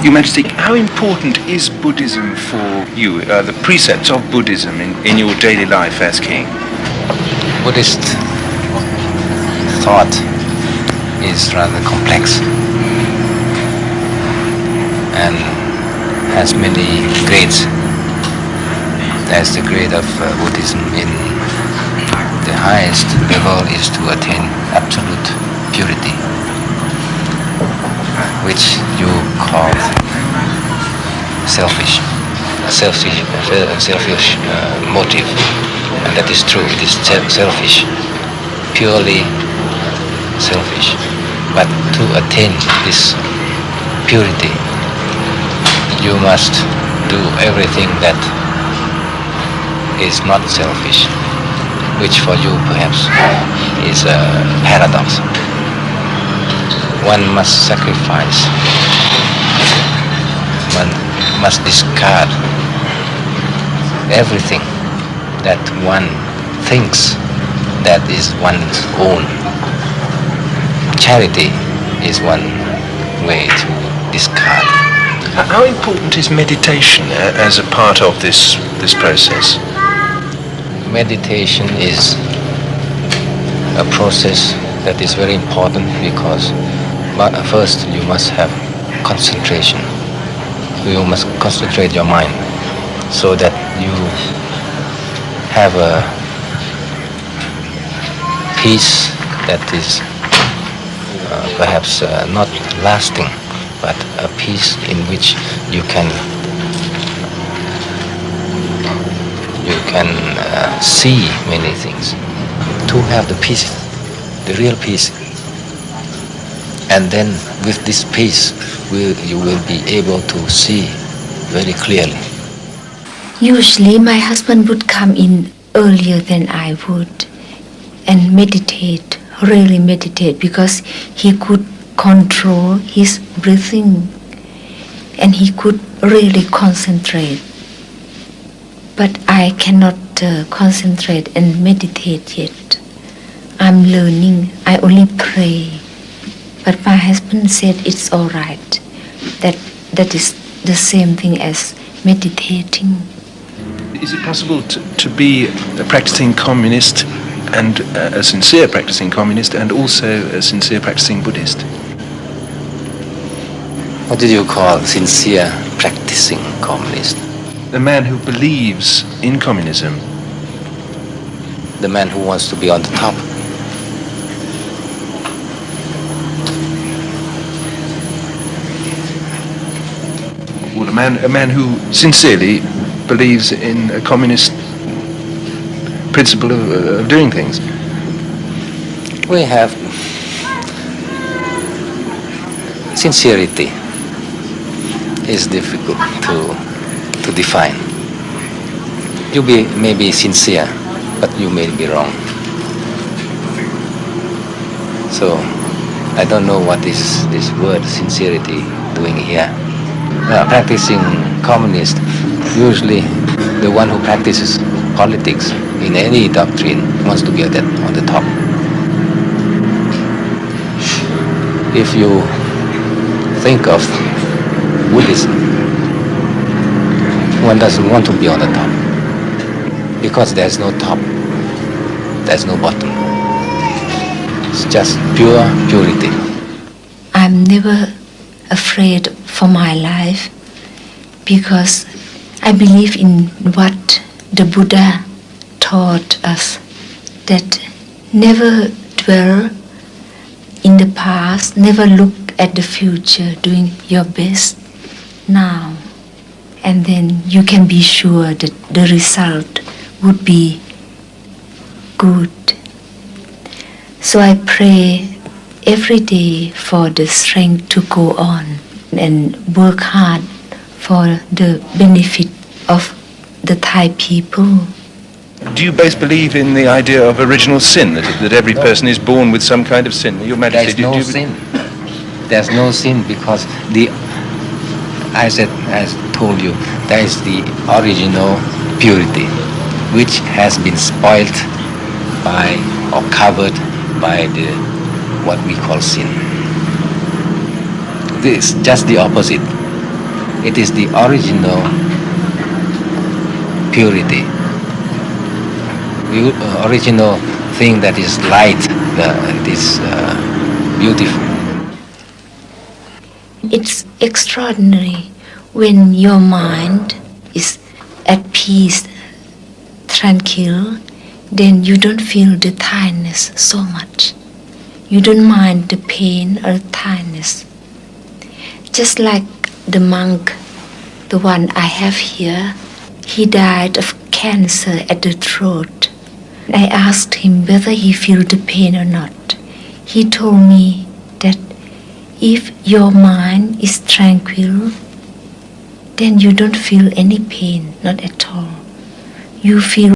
Your Majesty, how important is Buddhism for you, the precepts of Buddhism in your daily life as king? Buddhist thought is rather complex and has many grades. There's the grade of Buddhism in the highest level is to attain absolute purity, which you call selfish motive, and that is true. It is selfish, purely selfish. But to attain this purity, you must do everything that is not selfish, which for you perhaps is a paradox. One must sacrifice, one must discard everything that one thinks that is one's own. Charity is one way to discard. How important is meditation as a part of this process? Meditation is a process that is very important because first you must have concentration. You must concentrate your mind so that you have a peace that is perhaps not lasting, but a peace in which you can see many things. To have the peace, the real peace, and then with this peace you will be able to see very clearly. Usually my husband would come in earlier than I would and really meditate, because he could control his breathing and he could really concentrate. But I cannot concentrate and meditate yet. I'm learning. I only pray. But my husband said it's all right. That is the same thing as meditating. Is it possible to be a practicing communist and a sincere practicing communist and also a sincere practicing Buddhist? What do you call sincere practicing communist? The man who believes in communism. The man who wants to be on the top. Well, a man who sincerely believes in a communist principle of doing things. We have sincerity is difficult to define. You may be sincere, but you may be wrong. So I don't know what is this word sincerity doing here. Practicing communist, usually the one who practices politics in any doctrine wants to get that on the top. If you think of Buddhism, one doesn't want to be on the top, because there's no top, there's no bottom. It's just pure purity. I'm never afraid for my life, because I believe in what the Buddha taught us, that never dwell in the past, never look at the future, doing your best now, and then you can be sure that the result would be good. So I pray every day for the strength to go on and work hard for the benefit of the Thai people. Do you both believe in the idea of original sin, that every person is born with some kind of sin? Your Majesty, there's no sin. There's no sin because as I told you, there is the original purity, which has been spoiled by or covered by what we call sin. This is just the opposite. It is the original purity, original thing that is light, it is beautiful. It's extraordinary when your mind is at peace, tranquil, then you don't feel the tiredness so much. You don't mind the pain or tiredness. Just like the monk, the one I have here, he died of cancer at the throat. I asked him whether he feel the pain or not. He told me that if your mind is tranquil, then you don't feel any pain, not at all. You feel